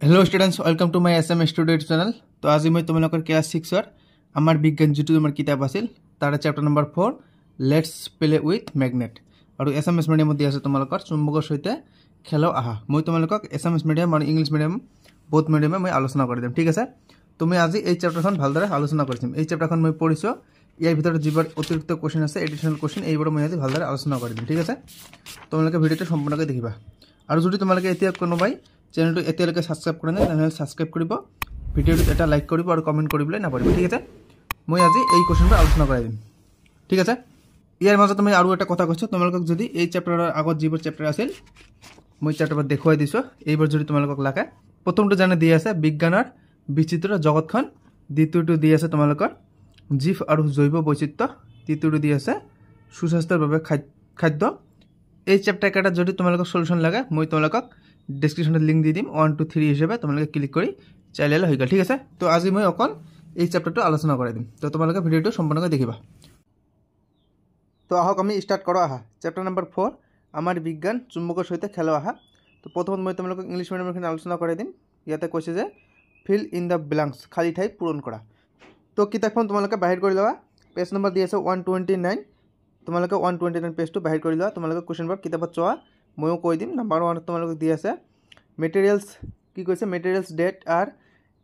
Hello students welcome to my SM student channel. तो आज मैं तुम्हारे क्लास 6 आमार विज्ञान जो तुम्हार किताब आसिल तार chapter number 4 let's play with magnet और एसएमएस मीडियम दी आछे तुम्हारे चुम्बकर सहित खेलो आहा। मैं तुम्हारे एसएमएस मीडियम और इंग्लिश मीडियम बोथ मीडियमे मैं आलोचना कर दिम। ठीक है तो मैं आज ये चैप्टारखन भालदरे आलोचना करिम। ये चैप्टारखन मैं पढ़िছো यार भीतर जीवर अतिरिक्त क्वेश्चन आछे एडिशनल क्वेश्चन এইবোৰ मैं आज भालदरे आलोचना कर दिम। ठीक है तुम्हारे भिडिओ सम्पूर्णके देखिबा और जो तुम्हारे एतिया कोनोबाई चैनल एतियालके सबसक्राइब करे ना तेनहले सबसक्राइब करिब भिडिओ এটা लाइक करिब और कमेंट करिबले ना पारिब। ठीक है मैं आज এই क्वेश्चन आलोचना कराई दिम। ठीक है ইয়ার মাঝে তুমি আৰু এটা কথা কৈছো তোমালোকক যদি এই চ্যাপ্টাৰৰ আগত যিবোৰ চ্যাপ্টাৰ আছিল মই চ্যাপ্টাৰ দেখুৱাই দিছো এইবোৰ যদি তোমালোকক লাগে প্ৰথমটো জানে দি আছে বিজ্ঞানৰ বিচিত্ৰ জগতখন, দ্বিতীয়টো দি আছে তোমালোকৰ জীৱ আৰু জৈৱ বৈচিত্ৰ্য, তৃতীয়টো দি আছে সুস্বাস্থ্যৰ বাবে খাদ্য। এই চ্যাপ্টাৰ কেইটা যদি তোমালোকক সলিউশন লাগে মই তোমালোকক ডেসক্ৰিপশনে লিংক দি দিম 1 2 3 হিসাবে তোমালোকে ক্লিক কৰি চাইলে হৈ গল। ঠিক আছে তো আজি মই অকল এই চ্যাপ্টাৰটো আলোচনা কৰাই দিম তো তোমালোকে ভিডিওটো সম্পূৰ্ণকৈ দেখিবা। তো আহক আমি স্টাर्ट करो आहा चैप्टर नम्बर 4 आमार विज्ञान चुम्बकर सहित खेलो आहा। तो प्रथम मैं तुम्हारे इंग्लिश मीडियम आलोचना कर दिन इते कैसे जे फिल इन द ब्लैंक्स खाली ठाई पूरण करा। तो किताबखन तुम्हारे बाहिर कर लवा पेज नम्बर दी 129 तुम्हारे 129 पेज तो बाहिर कर लवा। तुम्हारे क्वेश्चन बर किताबत चोआ मैं कै दिम। नम्बर 1 तुम्हारे दी मेटेरियल्स कि कैसे materials that are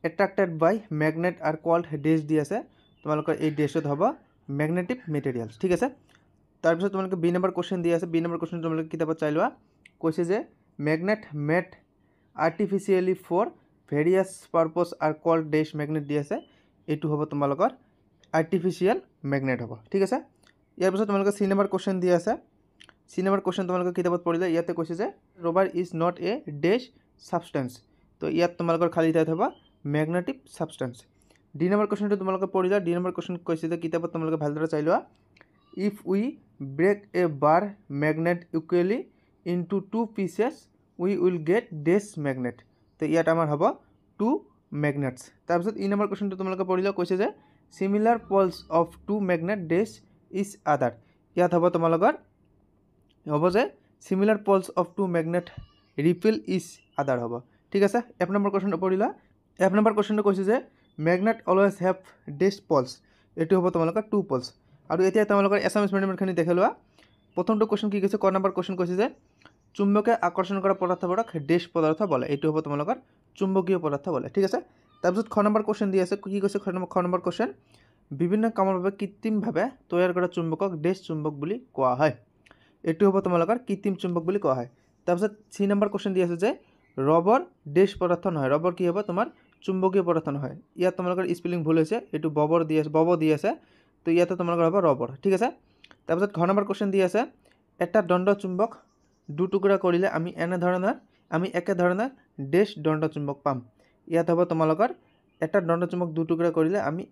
attracted by magnet are called डेज दी तुम्हारे ये डेजत हम मैगनेटिक मेटेरियल्स। ठीक है तार पिछत तुम्हारे बी नम्बर क्वेश्चन दी बी नम्बर क्वेश्चन तुम्हारे किताबत चाइ लोৱা कैसे जे magnet made artificially for various purpose are called डेज मैगनेट दी यू हम तुम्हारे आर्टिफिशियल मैगनेट हम। ठीक है यार पिछत तुम्हारे सी नम्बर क्वेश्चन दी सी नम्बर क्वेश्चन तुम्हारे किताबत पढ़िले इते कैसे जे रबर इज नट ए डेज सबस्टेंस तो इतना तुम्हारे खाली ठाई हम magnetic substance. D number question तुम्हारे पढ़िला डी नम्बर क्वेश्चन कैसे जे किताबत तुम्हारे भालदरे चाइ लोৱা if we break a bar magnet equally into two pieces we will get dash magnet तो ইয়াত आमार हब टू मैगनेट्स। तार पिছত इ नम्बर क्वेश्चन तुम्हारे पढ़िला कैसे जे similar poles of two magnet डेश इज अदर इतना हम तुम्हारे हम जे similar poles of two magnet repel each other हम। ठीक है एफ नम्बर क्वेश्चन पढ़िला एफ नम्बर क्वेश्चन कैसे जे मैगनेट अलवेज हैव डेश पोल्स यू हम तुम्हारे टू पोल्स और इतना तुम्हारे एसामिस मीडियम देखे लोৱা प्रथमটো क्वेश्चन कि कैसे क नम्बर क्वेश्चन कैसे जे चुम्बके आकर्षण करा पदार्थबोरक डेश पदार्थ बोले यू हम तुम्हारे चुम्बकीय पदार्थ बोले। ठीक है तार ख नम्बर क्वेश्चन दी कि कैसे ख नम्बर क्वेश्चन विभिन्न काমৰ বাবে কৃত্ৰিমভাৱে তৈয়াৰ কৰা চুম্বকক ডেশ চুম্বক বুলি কোৱা হয় यू हम तुम्हारे कृत्रिम चुम्बक বুলি কোৱা হয়। তাৰপিছত सी नम्बर क्वेश्चन दी जे रबर डेश पदार्थ নহয় रबर कि हम तुम चुम्बकीय पदार्थ নহয় इतना तुम्हारे स्पेलिंग भूल है यू बबर दी बब दी तो इतना तुम्हारे हम रबर। ठीक है तरह घ नम्बर क्वेश्चन दी एट दंड चुम्बक दु टुकुरा कर एके धৰণৰ डेश दंड चुम्बक पाम इतना हम तुम्हारे एट दंड चुम्बक दु टुकुरा कर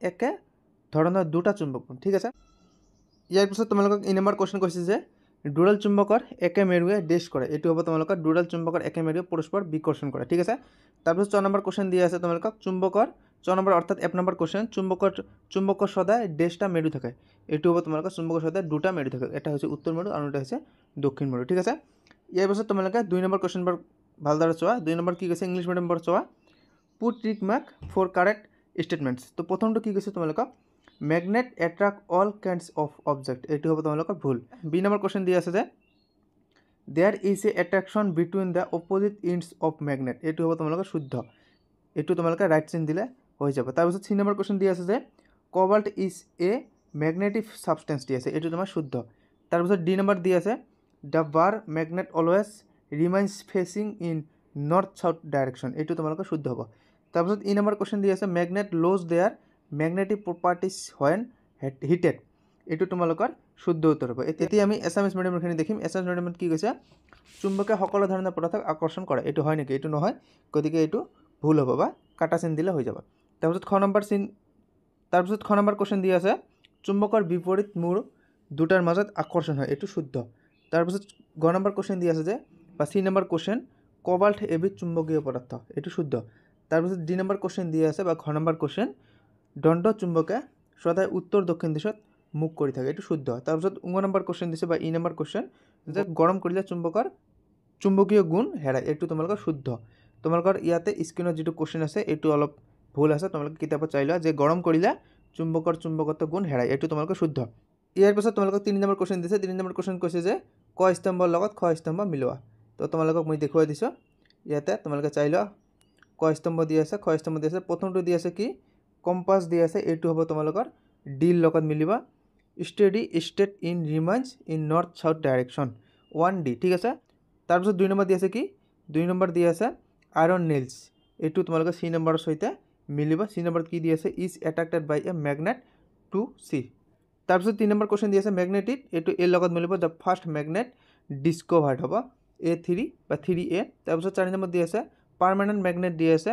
एके धৰণৰ दुटा चुम्बक पाम। ठीक है यार पिछत तुम्हारे इ नम्बर क्वेश्चन कैसे डुरल चुम्बकर एके मेरुए डेश करे यू हम तुम्हारे डुरल चुम्बकर एके मेरुए परस्पर विकर्षण करे। ठीक है तरह च नम्बर क्वेश्चन दी तुम्हारे चुम्बकर च नम्बर अर्थात एफ नम्बर क्वेश्चन चुम्बकर सदाय डेशटा मेरु थाके यू हम तुम्हारे चुम्बकर सदाय दुटा मेरु थाके एटा उत्तर मेरु और एटा दक्षिण मेरु। ठीक है यार पिछत तुम्हारे दुई नम्बर क्वेश्चन बार भालदरे चोৱা दुई नम्बर कि कैसे इंग्लिश मीडियम बार चोৱা put tick mark for correct statements तो प्रथम कि कैसे तुम्हारे magnet attract all kinds of object यू हम तुम्हारे भूल। बी नम्बर क्वेश्चन दी there is a attraction between the opposite ends of magnet यू हम तुम्हारे शुद्ध यू तुम्हारे राइट चिन दिले हो जाए। तार सी नम्बर क्वेश्चन दी cobalt is a magnetic substance दी यू तुम्हारे शुद्ध। तार डी नम्बर दी the bar magnet always remains facing in north south direction यू तुम्हारे शुद्ध हम। तार इ नम्बर क्वेश्चन दी magnet loses their magnetic properties when heated यू तुम्हारे शुद्ध उत्तर हम। एतिया आमी एसामिस मीडियम देखिम एसामिस मीडियम कि कैसे चुम्बके सकलो धৰণৰ पदार्थक आकर्षण करे यू है नेকি यू নহয় गति यू भूल हम बा काटा चिन दिले हो যাব। तरह ख नम्बर चिन तरह ख नम्बर क्वेश्चन दी चुम्बकर विपरीत मूर दुटार मजत आकर्षण है यू शुद्ध। तरह ग नम्बर क्वेश्चन दी सी नम्बर क्वेश्चन कोबाल्ट एबिध चुम्बकीय पदार्थ यू शुद्ध। तरह डी नम्बर क्वेश्चन दी घ नम्बर क्वेश्चन दंड चुम्बके सदाय उत्तर दक्षिण दिशत मुख कर यू शुद्ध। तरह उ नम्बर क्वेश्चन दी इ नम्बर क्वेश्चन जे गरम कर चुम्बकर चुम्बकीय गुण हेराय यू तुम्हारे शुद्ध। তোমালোকৰ ইয়াতে স্ক্ৰীনত যিটো কোৱেশ্চন আছে এইটো অলপ ভুল আছে, তোমালোকে কিতাপত চাই লোৱা যে গৰম কৰিলে চুম্বকৰ চুম্বকত্ব গুণ হেৰাই, এইটো তোমালোকৰ শুদ্ধ। ইয়াৰ পিছত তোমালোকক 3 নম্বৰ কোৱেশ্চন দিছে। 3 নম্বৰ কোৱেশ্চন কৈছে যে ক স্তম্ভৰ লগত খ স্তম্ভ মিলোৱা। তো তোমালোকক মই দেখুৱাই দিছোঁ, ইয়াতে তোমালোকে চাই লোৱা ক স্তম্ভ দি আছে, খ স্তম্ভ দি আছে। প্ৰথমটো দি আছে কি কম্পাছ দি আছে, এইটো হ'ব তোমালোকৰ ডিৰ লগত মিলিব। Steady state in remains in north south direction 1D, ঠিক আছে। তাৰপিছত 2 নম্বৰ দি আছে কি 2 নম্বৰ দি আছে আইৰণ নেইলছ, এইটো তোমালোকে চি নম্বৰৰ সৈতে মিলিব। চি নম্বৰত কি দি আছে is attracted by a magnet to see. তাৰপিছত 3 নম্বৰ কোৱেশ্চন দি আছে মেগনেটিক, এইটো এৰ লগত মিলিব। দ্য ফাৰ্ষ্ট মেগনেট ডিস্কভাৰ্ড হ'ব A3 বা 3A। তাৰপিছত 4 নম্বৰ দি আছে পাৰ্মানেণ্ট মেগনেট দি আছে,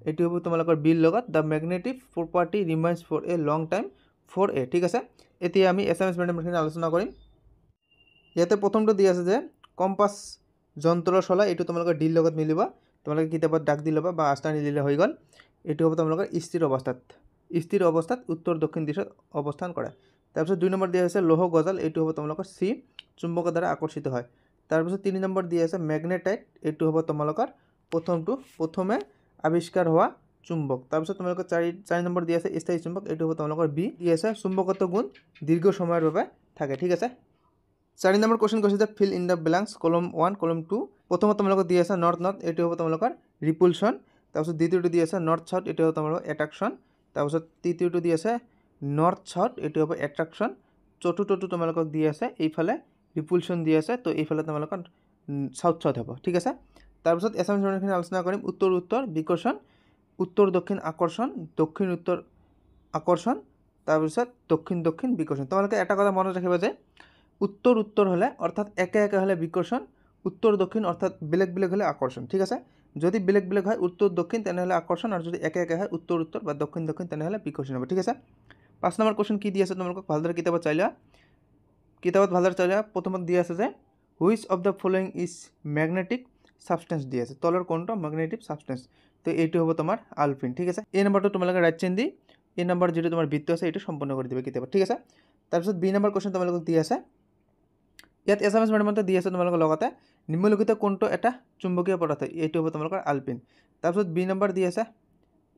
এইটো হ'ব তোমালোকৰ বিৰ লগত। The magnetic property remains for a long time 4A, ঠিক আছে। এতিয়া আমি SMS মেথডখিনি আলোচনা কৰিম। ইয়াতে প্ৰথমটো দি আছে যে কম্পাছ যন্ত্ৰৰ চলা, এইটো তোমালোকৰ ডিৰ লগত মিলিব। তোমালোকে কিতাপত দাগ দি ল'বা বা আস্তা নিদিলে হৈ গ'ল। এইটো হ'ব তোমালোকৰ স্থিৰ অৱস্থাত, স্থিৰ অৱস্থাত উত্তৰ দক্ষিণ দিশত অৱস্থান কৰে। তাৰপিছত 2 নম্বৰ দিয়া হৈছে লৌহ গজাল, এইটো হ'ব তোমালোকৰ চি চুম্বকৰ দ্বাৰা আকৰ্ষিত হয়। তাৰপিছত 3 নম্বৰ দিয়া আছে মেগনেটাইট, এইটো হ'ব তোমালোকৰ প্ৰথমে আৱিষ্কাৰ হোৱা চুম্বক। তাৰপিছত তোমালোকৰ 4 নম্বৰ দিয়া আছে স্থায়ী চুম্বক, এইটো হ'ব তোমালোকৰ বি। দি আছে চুম্বকত্ব গুণ দীৰ্ঘ সময়ৰ বাবে থাকে, ঠিক আছে। 4 নম্বৰ কোৱেশ্চন কৈছে যে ফিল ইন দ্য ব্লেংকছ কলম 1 কলম 2। প্ৰথমত তোমালোকক দি আছে নৰ্থ নৰ্থ, এইটো হ'ব তোমালোকৰ ৰিপুলশ্যন। তাৰপিছত দ্বিতীয়টো দি আছে নৰ্থ চাউথ, এইটো হ'ব তোমালোকৰ এট্ৰেকশ্যন। তাৰপিছত তৃতীয়টো দি আছে নৰ্থ চাউথ, এইটো হ'ব এট্ৰেকশ্যন। চতুৰ্থটো তোমালোকক দি আছে এইফালে ৰিপুলশ্যন দি আছে, তো এইফালে তোমালোকৰ চাউথ চাউথ হ'ব, ঠিক আছে। তাৰপিছত এছামিছ মেথডখিনি আলোচনা কৰিম। উত্তৰ উত্তৰ বিকৰ্ষণ, উত্তৰ দক্ষিণ আকৰ্ষণ, দক্ষিণ উত্তৰ আকৰ্ষণ, তাৰপিছত দক্ষিণ দক্ষিণ বিকৰ্ষণ। তোমালোকে এটা কথা মনত ৰাখিবা যে উত্তৰ উত্তৰ হ'লে অৰ্থাৎ একে একে হ'লে বিকৰ্ষণ, উত্তৰ দক্ষিণ অৰ্থাৎ বেলেগ বেলেগ হ'লে আকৰ্ষণ, ঠিক আছে। যদি বেলেগ বেলেগ হয় উত্তৰ দক্ষিণ তেনেহ'লে আকৰ্ষণ, আৰু যদি একে একে হয় উত্তৰ উত্তৰ বা দক্ষিণ দক্ষিণ তেনেহ'লে বিকৰ্ষণ হ'ব, ঠিক আছে। 5 নম্বৰ কোৱেশ্চন কি দি আছে তোমালোকক ভালদৰে কিতাপত চাই লোৱা। প্ৰথমত দি আছে যে which of the following is magnetic substance দি আছে, তলৰ কোনটো মেগনেটিক ছাবষ্টেন্স, তো এইটো হ'ব তোমাৰ আলপিন, ঠিক আছে। এই নম্বৰটো তোমালোকে ৰাইট চেইন দি এই নম্বৰ যিটো তোমাৰ বৃত্ত আছে এইটো সম্পূৰ্ণ কৰি দিবা কিতাপত, ঠিক আছে। তাৰপিছত বি নম্বৰ কোৱেশ্চন তোমালোকক দি আছে। ইয়াত এছামিছ মেডিয়ামতে দি আছে তোমালোকৰ লগতে নিম্নলিখিত কোনটো এটা চুম্বকীয় পদাৰ্থ, এইটো হ'ব তোমালোকৰ আলপিন। তাৰপিছত বি নম্বৰ দি আছে।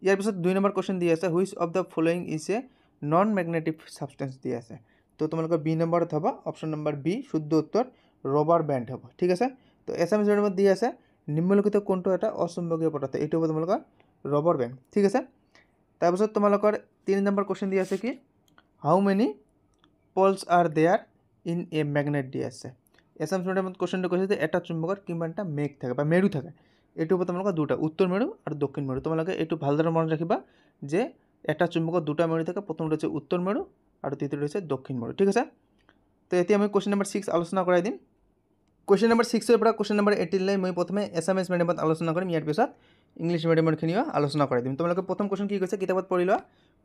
ইয়াৰ পিছত 2 নম্বৰ কোৱেশ্চন দি আছে which of the following is a non magnetic substance দি আছে, তো তোমালোকৰ বি নম্বৰত হ'ব অপশ্যন নম্বৰ বি শুদ্ধ উত্তৰ ৰবাৰ বেণ্ড হ'ব, ঠিক আছে। তো এছামিছ মেডিয়ামত দি আছে নিম্নলিখিত কোনটো এটা অচুম্বকীয় পদাৰ্থ, এইটো হ'ব তোমালোকৰ ৰবাৰ বেণ্ড, ঠিক আছে। তাৰপিছত তোমালোকৰ 3 নম্বৰ কোৱেশ্চন দি আছে কি how many poles are there in a magnet দি আছে। এছামিছ মেডিয়ামত কোৱেশ্চনটো কৈছে যে এটা চুম্বকৰ কিমানটা মেঘ থাকে বা মেৰু থাকে, এইটো হ'ব তোমালোকৰ দুটা, উত্তৰ মেৰু আৰু দক্ষিণ মেৰু। তোমালোকে এইটো ভালদৰে মনত ৰাখিবা যে এটা চুম্বকৰ দুটা মেৰু থাকে, প্ৰথমটো হৈছে উত্তৰ মেৰু আৰু তৃতীয়টো হৈছে দক্ষিণ মেৰু, ঠিক আছে। তো এতিয়া আমি কোৱেশ্চন নম্বৰ 6 আলোচনা কৰাই দিম। কোৱেশ্চন নম্বৰ 6ৰ পৰা কোৱেশ্চন নম্বৰ 18লৈ মই প্ৰথমে এছামিছ মিডিয়ামত আলোচনা কৰিম, ইয়াৰ পিছত ইংলিছ মিডিয়ামৰখিনিও আলোচনা কৰাই দিম। তোমালোকে প্ৰথম কোৱেশ্চন কি কৈছে কিতাপত পঢ়ি লোৱা।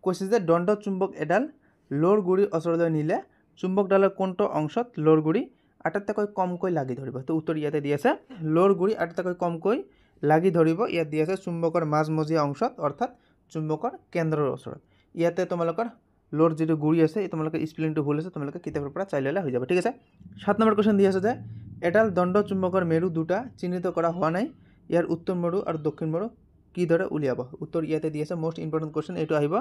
কৈছে যে দণ্ড চুম্বক এডাল লোৰ গুৰিৰ ওচৰলৈ নিলে চুম্বকডালৰ কোনটো অংশত লোৰ গুৰি আটাইতকৈ কমকৈ লাগি ধৰিব, তো উত্তৰ ইয়াতে দি আছে লোৰ গুৰি আটাইতকৈ কমকৈ লাগি ধৰিব। ইয়াত দি আছে চুম্বকৰ মাজমজিয়া অংশত অৰ্থাৎ চুম্বকৰ কেন্দ্ৰৰ ওচৰত। ইয়াতে তোমালোকৰ লোৰ যিটো গুৰি আছে তোমালোকে স্পেলিংটো ভুল আছে, তোমালোকে কিতাপৰ পৰা চাই ল'লে হৈ যাব, ঠিক আছে। 7 নম্বৰ কোৱেশ্চন দি আছে যে এডাল দণ্ড চুম্বকৰ মেৰু দুটা চিহ্নিত কৰা হোৱা নাই, ইয়াৰ উত্তৰ মেৰু আৰু দক্ষিণ মেৰু কিদৰে উলিয়াব, উত্তৰ ইয়াতে দি আছে। মষ্ট ইম্পৰ্টেণ্ট কোৱেশ্চন এইটো আহিব।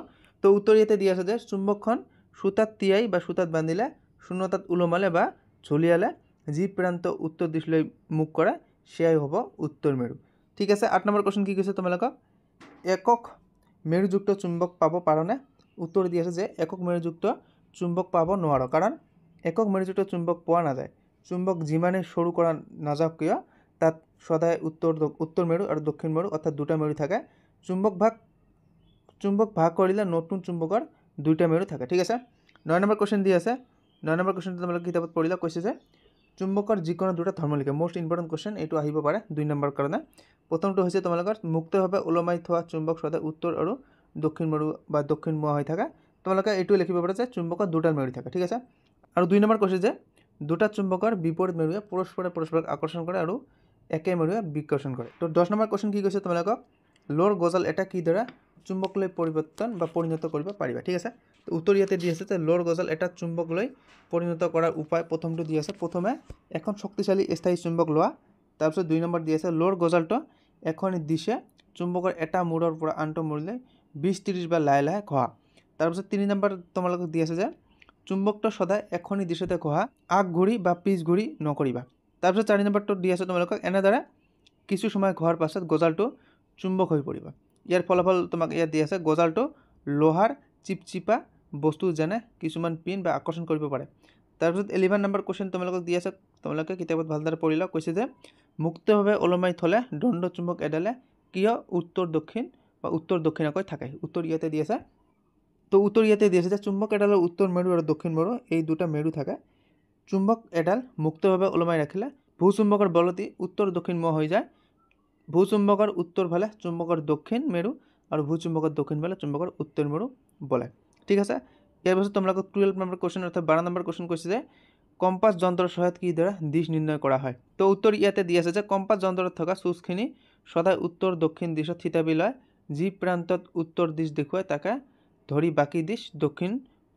তো উত্তৰ ইয়াতে দি আছে যে চুম্বকখন সূতাত তিয়াই বা সূতাত বান্ধিলে শূন্যতাত ওলমালে বা ঝুলিয়ালে যি প্ৰান্ত উত্তৰ দিশলৈ মুখ কৰে সেয়াই হ'ব উত্তৰ মেৰু, ঠিক আছে। 8 নম্বৰ কোৱেশ্চন কি কৈছে তোমালোকক একক মেৰুযুক্ত চুম্বক পাব পাৰোনে, উত্তৰ দি আছে যে একক মেৰুযুক্ত চুম্বক পাব নোৱাৰো, কাৰণ একক মেৰুযুক্ত চুম্বক পোৱা নাযায়। চুম্বক যিমানে সৰু কৰা নাযাওক কিয় তাত সদায় উত্তৰ মেৰু আৰু দক্ষিণ মেৰু অৰ্থাৎ দুটা মেৰু থাকে। চুম্বক ভাগ কৰিলে নতুন চুম্বকৰ দুইটা মেৰু থাকে, ঠিক আছে। 9 নম্বৰ কোৱেশ্চন দি আছে। 9 নম্বৰ কোৱেশ্চনটো তোমালোকে কিতাপত পঢ়িলে কৈছে যে চুম্বকৰ যিকোনো দুটা ধৰ্ম লিখে। মষ্ট ইম্পৰ্টেণ্ট কোৱেশ্চন এইটো আহিব পাৰে 2 নম্বৰ কাৰণে। প্ৰথমটো হৈছে তোমালোকৰ মুক্তভাৱে ওলমাই থোৱা চুম্বক সদায় উত্তৰ আৰু দক্ষিণ মেৰু বা দক্ষিণমুৱা হৈ থাকে। তোমালোকে এইটো লিখিব পাৰে যে চুম্বকৰ দুটা মেৰু থাকে, ঠিক আছে। আৰু 2 নম্বৰ কৈছে যে দুটা চুম্বকৰ বিপৰীত মেৰুৱে পৰস্পৰক আকৰ্ষণ কৰে আৰু একে মেৰুৱে বিকৰ্ষণ কৰে। তো 10 নম্বৰ কোৱেশ্চন কি কৈছে তোমালোকক লোৰ গজাল এটা কিদৰে চুম্বকলৈ পৰিণত কৰিব পাৰিবা, ঠিক আছে। তো উত্তৰ ইয়াতে দি আছে যে লোৰ গজাল এটা চুম্বকলৈ পৰিণত কৰাৰ উপায় প্ৰথমটো দি আছে প্ৰথমে এখন শক্তিশালী স্থায়ী চুম্বক লোৱা। তাৰপিছত 2 নম্বৰ দি আছে লোৰ গজালটো এখনি দিশে চুম্বকৰ এটা মূৰৰ পৰা আনটো মূৰলৈ 20-30 বাৰ লাহে লাহে ঘঁহা। তাৰপিছত 3 নম্বৰ তোমালোকক দি আছে যে চুম্বকটো সদায় এখনি দিশতে ঘঁহা, আগ ঘূৰি বা পিছ ঘূৰি নকৰিবা। তাৰপিছত 4 নম্বৰটো দি আছে তোমালোকক এনেদৰে কিছু সময় ঘঁহাৰ পাছত গজালটো চুম্বক হৈ পৰিব। ইয়াৰ ফলাফল তোমাক ইয়াত দি আছে গজালটো লোহাৰ চিপচিপা বস্তু যেনে কিছুমান পিন বা আকৰ্ষণ কৰিব পাৰে। তাৰপিছত 11 নম্বৰ কুৱেশ্যন তোমালোকক দি আছে, তোমালোকে কিতাপত ভালদৰে পঢ়ি লওক। কৈছে যে মুক্তভাৱে ওলমাই থলে দণ্ড চুম্বক এডালে কিয় উত্তৰ দক্ষিণ বা উত্তৰ দক্ষিণাকৈ থাকে। উত্তৰ ইয়াতে দি আছে। তো উত্তৰ ইয়াতে দি আছে যে চুম্বক এডালৰ উত্তৰ মেৰু আৰু দক্ষিণ মেৰু এই দুটা মেৰু থাকে। চুম্বক এডাল মুক্তভাৱে ওলমাই ৰাখিলে ভূচুম্বকৰ বলতি উত্তৰ দক্ষিণ মুৱা হৈ যায়। ভূচুম্বকৰ উত্তৰ ফালে চুম্বকৰ দক্ষিণ মেৰু আৰু ভূচুম্বকৰ দক্ষিণ ফালে চুম্বকৰ উত্তৰ মেৰু বলে। ঠিক আছে। ইয়াৰ পাছত তোমালোকক 12 নম্বৰ কুৱেশ্যন অৰ্থাৎ 12 নম্বৰ কুৱেশ্যন কৈছে যে কম্পাছ যন্ত্ৰৰ সহায়ত কি দ্বাৰা দিশ নিৰ্ণয় কৰা হয়। তো উত্তৰ ইয়াতে দি আছে যে কম্পাছ যন্ত্ৰত থকা চুজখিনি সদায় উত্তৰ দক্ষিণ দিশত থিতাবি লয়। যি প্ৰান্তত উত্তৰ দিশ দেখুৱায় তাকে ধৰি বাকী দিশ দক্ষিণ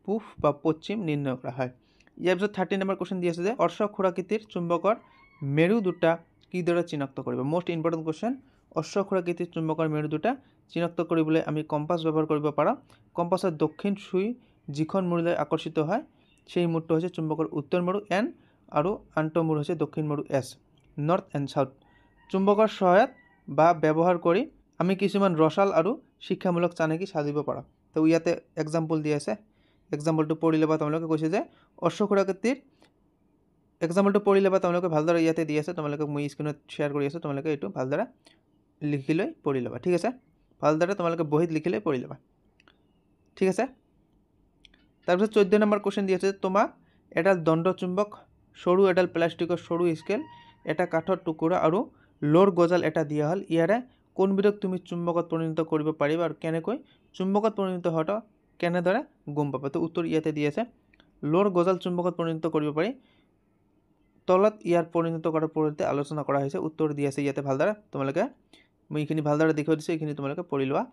পূব বা পশ্চিম নিৰ্ণয় কৰা হয়। ইয়াৰ পিছত 13 নম্বৰ কুৱেশ্যন দি আছে যে অশ্বক্ষুৰাকৃতিৰ চুম্বকৰ মেৰু দুটা কিদৰে চিনাক্ত কৰিব। Most important question. অশ্বক্ষুৰাকৃতিৰ চুম্বকৰ মেৰু দুটা চিনাক্ত কৰিবলৈ আমি কম্পাছ ব্যৱহাৰ কৰিব পাৰোঁ। কম্পাছৰ দক্ষিণ চুই যিখন মূৰলৈ আকৰ্ষিত হয় সেই মূৰটো হৈছে চুম্বকৰ উত্তৰ মেৰু এন আৰু আনটো মূৰ হৈছে দক্ষিণ মেৰু এছ, নৰ্থ এণ্ড চাউথ। চুম্বকৰ সহায়ত বা ব্যৱহাৰ কৰি আমি কিছুমান ৰসাল আৰু শিক্ষামূলক চানেকি সাজিব পাৰোঁ। তো ইয়াতে এক্সাম্পল দি আছে, এক্সাম্পলটো পঢ়ি ল'বা তোমালোকে। কৈছে যে অশ্বক্ষুৰাকৃতিৰ এক্সাম্পলটো পঢ়ি ল'বা তোমালোকে ভালদৰে। ইয়াতে দি আছে, তোমালোকে মই স্ক্ৰীনত শ্বেয়াৰ কৰি আছোঁ, তোমালোকে এইটো ভালদৰে লিখি লৈ পঢ়ি ল'বা। ঠিক আছে, ভালদৰে তোমালোকে বহীত লিখি লৈ পঢ়ি ল'বা। ঠিক আছে। তাৰপিছত 14 নম্বৰ কুৱেশ্যন দি আছে তোমাক এডাল দণ্ড চুম্বক, সৰু এডাল প্লাষ্টিকৰ সৰু স্কেল, এটা কাঠৰ টুকুৰা আৰু লোৰ গজাল এটা দিয়া হ'ল। ইয়াৰে কোনবিধক তুমি চুম্বকত পৰিণত কৰিব পাৰিবা আৰু কেনেকৈ চুম্বকত পৰিণত হোৱাটো কেনেদৰে গম পাবা। তো উত্তৰ ইয়াতে দি আছে লোৰ গজাল চুম্বকত পৰিণত কৰিব পাৰি। তলত ইয়াৰ পৰিণত কৰাৰ পদ্ধতি আলোচনা কৰা হৈছে। উত্তৰ দি আছে ইয়াতে ভালদৰে। তোমালোকে মই এইখিনি ভালদৰে দেখুৱাই দিছোঁ, এইখিনি তোমালোকে পঢ়ি লোৱা।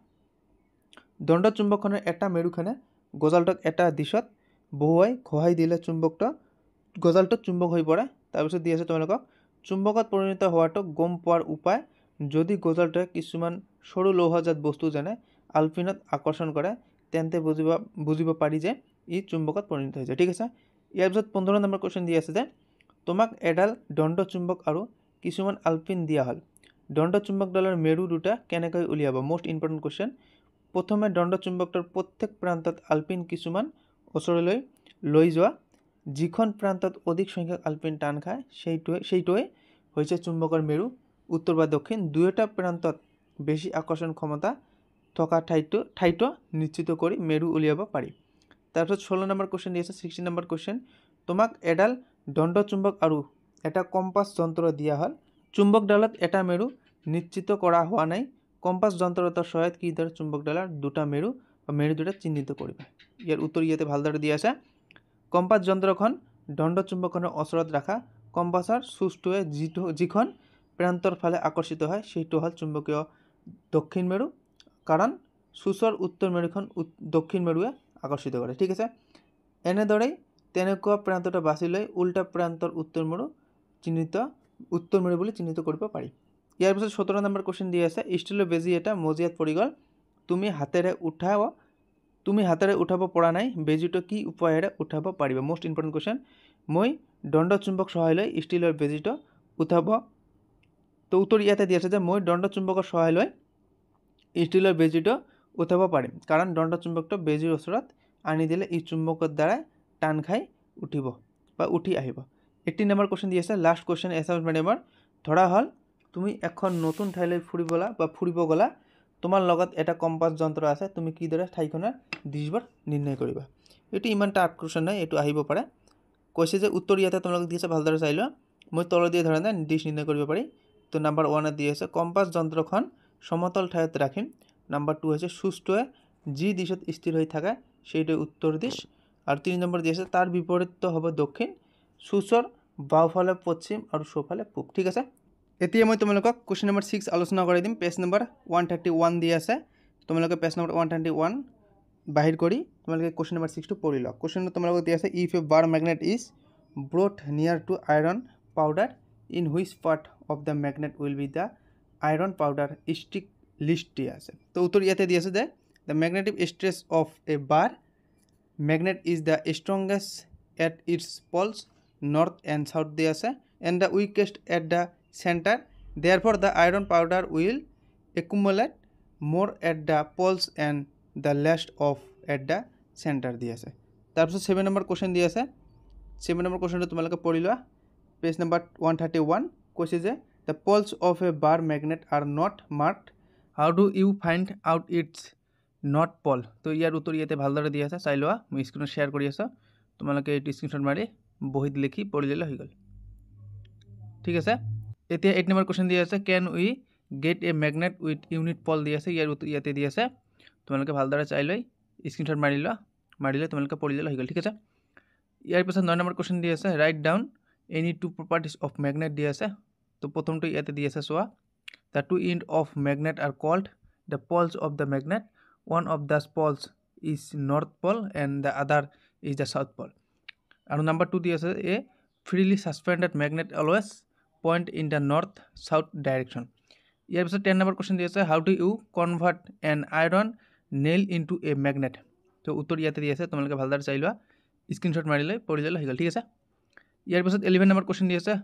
দণ্ড চুম্বকখনৰ এটা মেৰুখনে গজালটোক এটা দিশত বহুৱাই ঘঁহাই দিলে চুম্বকটো গজালটো চুম্বক হৈ পৰে। তাৰপিছত দি আছে তোমালোকক চুম্বকত পৰিণত হোৱাটো গম পোৱাৰ উপায়। যদি গজালটোৱে কিছুমান সৰু লৌহজাত বস্তু যেনে আলপিনত আকৰ্ষণ কৰে তেন্তে বুজিব পাৰি যে ই চুম্বকত পৰিণত হৈছে। ঠিক আছে। ইয়াৰ পিছত 15 নম্বৰ কুৱেশ্যন দি আছে যে তোমাক এডাল দণ্ড চুম্বক আৰু কিছুমান আলপিন দিয়া হ'ল। দণ্ড চুম্বকডালৰ মেৰু দুটা কেনেকৈ উলিয়াব। Most important question. প্ৰথমে দণ্ড চুম্বকটোৰ প্ৰত্যেক প্ৰান্তত আলপিন কিছুমান ওচৰলৈ লৈ যোৱা। যিখন প্ৰান্তত অধিক সংখ্যক আলপিন টান খায় সেইটোৱে হৈছে চুম্বকৰ মেৰু উত্তৰ বা দক্ষিণ। দুয়োটা প্ৰান্তত বেছি আকৰ্ষণ ক্ষমতা থকা ঠাইটো নিশ্চিত কৰি মেৰু উলিয়াব পাৰি। তাৰপিছত 16 নম্বৰ কুৱেশ্যন দি আছে 16 নম্বৰ কুৱেশ্যন। তোমাক এডাল দণ্ড চুম্বক আৰু এটা কম্পাছ যন্ত্ৰ দিয়া হ'ল। চুম্বকডালত এটা মেৰু নিশ্চিত কৰা হোৱা নাই। কম্পাছ যন্ত্ৰৰ সহায়ত কিদৰে চুম্বকডালৰ দুটা মেৰু বা মেৰু দুটা চিহ্নিত কৰিবা। ইয়াৰ উত্তৰ ইয়াতে ভালদৰে দিয়া আছে। কম্পাছ যন্ত্ৰখন দণ্ড চুম্বকখনৰ ওচৰত ৰাখা। কম্পাছৰ চুজটোৱে যিখন প্ৰান্তৰ ফালে আকৰ্ষিত হয় সেইটো হ'ল চুম্বকীয় দক্ষিণ মেৰু, কাৰণ চুচৰ উত্তৰ মেৰুখন দক্ষিণ মেৰুৱে আকৰ্ষিত কৰে। ঠিক আছে। এনেদৰেই তেনেকুৱা প্ৰান্তটো বাছি লৈ উল্টা প্ৰান্তৰ উত্তৰ মেৰু বুলি চিহ্নিত কৰিব পাৰি। ইয়াৰ পিছত 17 নম্বৰ কুৱেশ্যন দি আছে ষ্টীলৰ বেজী এটা মজিয়াত পৰি গ'ল। তুমি হাতেৰে উঠাব পৰা নাই। বেজীটো কি উপায়েৰে উঠাব পাৰিবা। Most important question. মই দণ্ড চুম্বক সহায় লৈ ষ্টীলৰ বেজীটো উঠাব। তো উত্তৰ ইয়াতে দি আছে যে মই দণ্ড চুম্বকৰ সহায় লৈ ষ্টীলৰ বেজীটো উঠাব পাৰিম, কাৰণ দণ্ড চুম্বকটো বেজীৰ ওচৰত আনি দিলে ই চুম্বকৰ দ্বাৰাই টান খাই উঠিব বা উঠি আহিব। 18 নম্বৰ কুৱেশ্যন দি আছে লাষ্ট কুৱেশ্যন এছামিছ মিডিয়ামৰ। ধৰা হ'ল তুমি এখন নতুন ঠাইলৈ ফুৰিব গ'লা। তোমাৰ লগত এটা কম্পাছ যন্ত্ৰ আছে। তুমি কিদৰে ঠাইখনৰ দিশবোৰ নিৰ্ণয় কৰিবা। এইটো ইমান টাফ কুৱেশ্যন নাই, এইটো আহিব পাৰে। কৈছে যে উত্তৰ ইয়াতে তোমালোকে দি আছে, ভালদৰে চাই লোৱা। মই তলত দিয়া ধৰণে দিশ নিৰ্ণয় কৰিব পাৰি। তো নাম্বাৰ 1 দি আছে কম্পাছ যন্ত্ৰখন সমতল ঠাইত ৰাখিম। নাম্বাৰ 2 হৈছে চুজটোৱে যি দিশত স্থিৰ হৈ থাকে সেইটোৱে উত্তৰ দিশ। আৰু 3 নম্বৰ দি আছে তাৰ বিপৰীতটো হ'ব দক্ষিণ। চুচৰ বাওঁফালে পশ্চিম আৰু সোঁফালে পূব। ঠিক আছে। এতিয়া মই তোমালোকক কুৱেশ্যন নম্বৰ 6 আলোচনা কৰি দিম। পেজ নম্বৰ 131 দি আছে। তোমালোকে পেজ নম্বৰ 131 বাহিৰ কৰি তোমালোকে কুৱেশ্যন নম্বৰ 6টো পঢ়ি লোৱা। কুৱেশ্যনটো তোমালোকক দি আছে if a bar magnet is brought near to iron powder in which part of the magnet will be the iron powder stick least দিয়া আছে। তো উত্তৰ ইয়াতে দি আছে যে the magnetic stress of a bar magnet is the strongest at its poles north and south দিয়ে আছে and the weakest at the center, therefore the iron powder will accumulate more at the poles and the less of at the center দিয়ে আছে। তাৰপিছত 7 number question দি আছে। 7 number কোৱেশ্চনটো তোমালোকে পঢ়ি লোৱা। পেজ নম্বৰ 131 কৈছে যে the poles of a bar magnet are not marked, how do you find out its north pole? তো ইয়াৰ উত্তৰ ইয়াতে ভালদৰে দিয়া আছে, চাই লোৱা। মই স্ক্ৰীনত শ্বেয়াৰ কৰি আছোঁ, তোমালোকে এইটো স্ক্ৰীনশ্বট মাৰি বহীত লিখি পঢ়ি ল'লে হৈ গ'ল। ঠিক আছে, এতিয়া 8 নম্বৰ কুৱেশ্যন দি আছে can we get a magnet with unit pole দি আছে। ইয়াৰ উত্তৰ ইয়াতে দি আছে, তোমালোকে ভালদৰে চাই লৈ স্ক্ৰীনশ্বট মাৰি লোৱা, মাৰিলে তোমালোকে পঢ়ি ল'লে হৈ গ'ল। ঠিক আছে, ইয়াৰ পিছত 9 নম্বৰ কুৱেশ্যন দি আছে write down any two properties of magnet দি আছে। তো প্ৰথমটো ইয়াতে দি আছে চোৱা, the two end of magnet are called the poles of the magnet, one of the poles is north pole and the other is the south pole. And number 2 is a freely suspended magnet always point in the north south direction. Here is a 10 number question is how do you convert an iron nail into a magnet? So uttor yate di ase tomaloke bhaldar chailwa screenshot marile porile hoigol. ঠিক আছে, ইয়াৰ পিছত 11 number question di ase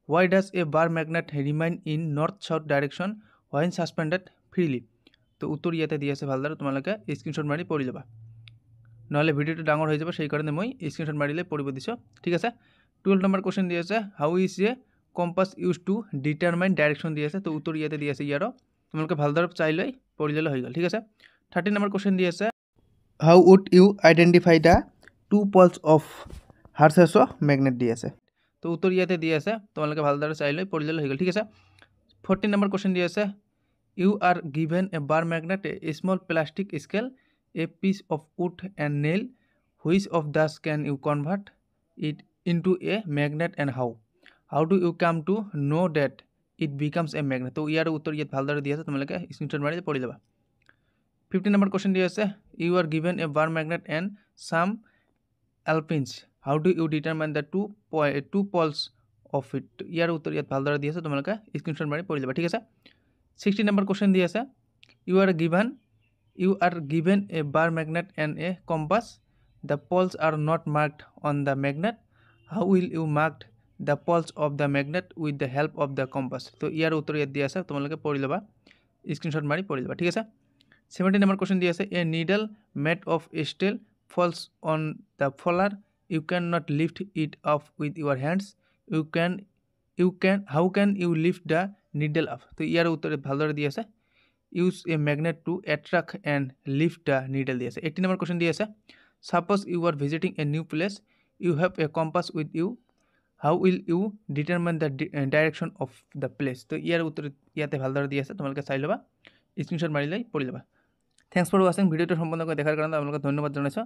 why does a bar magnet remain in north south direction when suspended freely? তো উত্তৰ ইয়াতে দি আছে, ভালদৰে তোমালোকে স্ক্ৰীনশ্বট মাৰি পঢ়ি ল'বা, নহ'লে ভিডিঅ'টো ডাঙৰ হৈ যাব, সেইকাৰণে মই স্ক্ৰীনশ্বট মাৰিলে পঢ়িব দিছোঁ। ঠিক আছে, 12 নম্বৰ কুৱেশ্যন দি আছে how is a compass use to determine direction দি আছে। তো উত্তৰ ইয়াতে দি আছে, ইয়াৰো তোমালোকে ভালদৰে চাই লৈ পঢ়ি ল'লে হৈ গ'ল। ঠিক আছে, 13 নম্বৰ কুৱেশ্যন দি আছে how would you identify the two poles of hearts of magnet দি আছে। তো উত্তৰ ইয়াতে দি আছে, তোমালোকে ভালদৰে চাই লৈ পঢ়ি ল'লে হৈ গ'ল। ঠিক আছে, 14 নম্বৰ কুৱেশ্যন দি আছে you are given a bar magnet, a small plastic scale, a piece of wood and nail, which of these can you convert it into a magnet and how do you come to know that it becomes a magnet? তো ইয়াৰ উত্তৰ ইয়াত ভালদৰে দি আছে, তোমালোকে screenshot মাৰি পঢ়ি ল'বা। 15 নম্বৰ কুৱেশ্যন দি আছে you are given a bar magnet and some alpines, how do you determine the two poles of it? ইয়াৰ উত্তৰ ইয়াত ভালদৰে দি আছে, তোমালোকে স্ক্ৰীনশ্বট মাৰি পঢ়ি ল'বা। ঠিক আছে, 16 number question di ase you are given a bar magnet and a compass, the poles are not marked on the magnet, how will you mark the poles of the magnet with the help of the compass? তো ইয়াৰ উত্তৰ ইয়াত দি আছে, তোমালোকে পঢ়ি ল'বা, screenshot মাৰি পঢ়ি ল'বা। ঠিক আছে, 17 number question দি আছে a needle made of steel falls on the floor, you cannot lift it up with your hands, how can you lift the needle up? তো ইয়াৰ উত্তৰে ভালদৰে দি আছে use a magnet to attract and lift the needle দি আছে। 18 number question দি আছে suppose you are visiting a new place, you have a compass with you, how will you determine the direction of the place? তো ইয়াৰ উত্তৰ ইয়াতে ভালদৰে দি আছে, তোমালোকে চাই ল'বা, স্ক্ৰীনশ্বট মাৰি লৈ পঢ়ি ল'বা। থেংকছ ফৰ ৱাচিং। ভিডিঅ'টো সম্পূৰ্ণকৈ দেখাৰ কাৰণে আপোনালোকক ধন্যবাদ জনাইছোঁ।